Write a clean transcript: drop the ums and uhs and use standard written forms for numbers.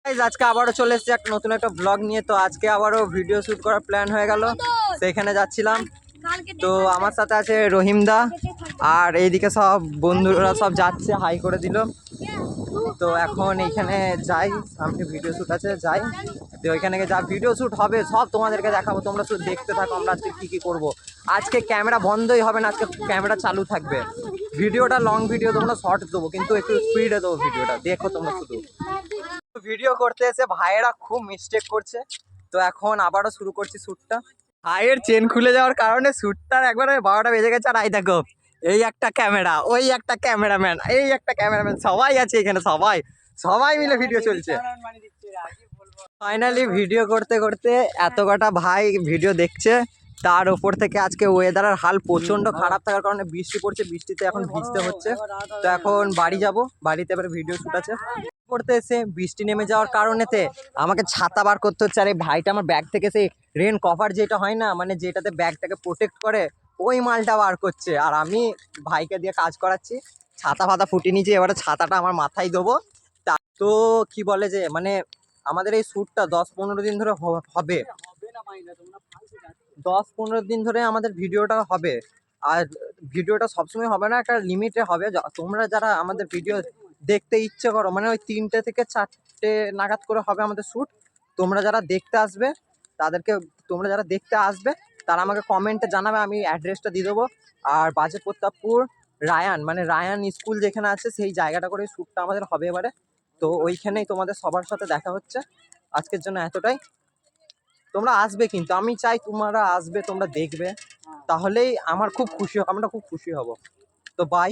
Guys আজকে আবারও চলে এসেছি একটা নতুন একটা ব্লগ নিয়ে। তো আজকে আবারও ভিডিও শুট করার প্ল্যান হয়ে গেল, সেখানে যাচ্ছিলাম। তো আমার সাথে আছে রহিমদা, আর এইদিকে সব বন্ধুরা সব যাচ্ছে, হাই করে দিল। তো এখন এইখানে যাই, সামনে ভিডিও শ্যুট আছে, যাই। তো ওইখানে যা ভিডিও শ্যুট হবে সব তোমাদেরকে দেখাবো, তোমরা শুধু দেখতে থাকো আমরা আজকে কী কী করবো। আজকে ক্যামেরা বন্ধই হবে না, আজকে ক্যামেরা চালু থাকবে। ভিডিওটা লং ভিডিও, তোমরা শর্ট দেবো কিন্তু একটু স্পিডে দেবো ভিডিওটা, দেখো তোমরা শুধু। ভিডিও করতে এসে ভাইয়েরা খুব মিস্টেক করছে। তো এখন আবারও শুরু করছি শ্যুটটা। ভাইয়ের চেন খুলে যাওয়ার কারণে শ্যুটটার একবারে 12টা বেজে গেছে। আর আই দেখো, এই একটা ক্যামেরা, ওই একটা ক্যামেরাম্যান, এই একটা ক্যামেরাম্যান, সবাই আছে এখানে, সবাই সবাই মিলে ভিডিও চলছে। ফাইনালি ভিডিও করতে করতে এত কটা ভাই ভিডিও দেখছে। তার ওপর থেকে আজকে ওয়েদারের হাল প্রচণ্ড খারাপ থাকার কারণে বৃষ্টি পড়ছে, বৃষ্টিতে এখন ভিজতে হচ্ছে। তো এখন বাড়ি যাব, বাড়িতে এবার ভিডিও শ্যুট আছে। করতে এসে বৃষ্টি নেমে যাওয়ার কারণেতে আমাকে ছাতা বার করতে হচ্ছে। আর এই ভাইটা আমার ব্যাগ থেকে সেই রেন কভার যেটা হয় না, মানে যেটাতে ব্যাগটাকে প্রোটেক্ট করে, ওই মালটা বার করছে। আর আমি ভাইকে দিয়ে কাজ করাচ্ছি। ছাতা ফাতা ফুটিয়ে নিয়েছি, এবারে ছাতাটা আমার মাথায় দেবো। তো কি বলে যে, মানে আমাদের এই শ্যুটটা 10-15 দিন ধরে হবে, 10-15 দিন ধরে আমাদের ভিডিওটা হবে। আর ভিডিওটা সবসময় হবে না, একটা লিমিটে হবে। তোমরা যারা আমাদের ভিডিও দেখতে ইচ্ছে করো, মানে ওই 3টে থেকে 4টে নাগাদ করে হবে আমাদের শ্যুট। তোমরা যারা দেখতে আসবে তোমরা যারা দেখতে আসবে তারা আমাকে কমেন্টে জানাবে, আমি অ্যাড্রেসটা দিয়ে দেবো। আর বাজে প্রতাপপুর রায়ান, মানে রায়ান স্কুল যেখানে আছে সেই জায়গাটা করে শ্যুটটা আমাদের হবে এবারে। তো ওইখানেই তোমাদের সবার সাথে দেখা হচ্ছে। আজকের জন্য এতটাই। তোমরা আসবে কিন্তু, আমি চাই তোমরা আসবে, তোমরা দেখবে, তাহলেই আমার খুব খুশি, আমরা খুব খুশি হব। তো বাই।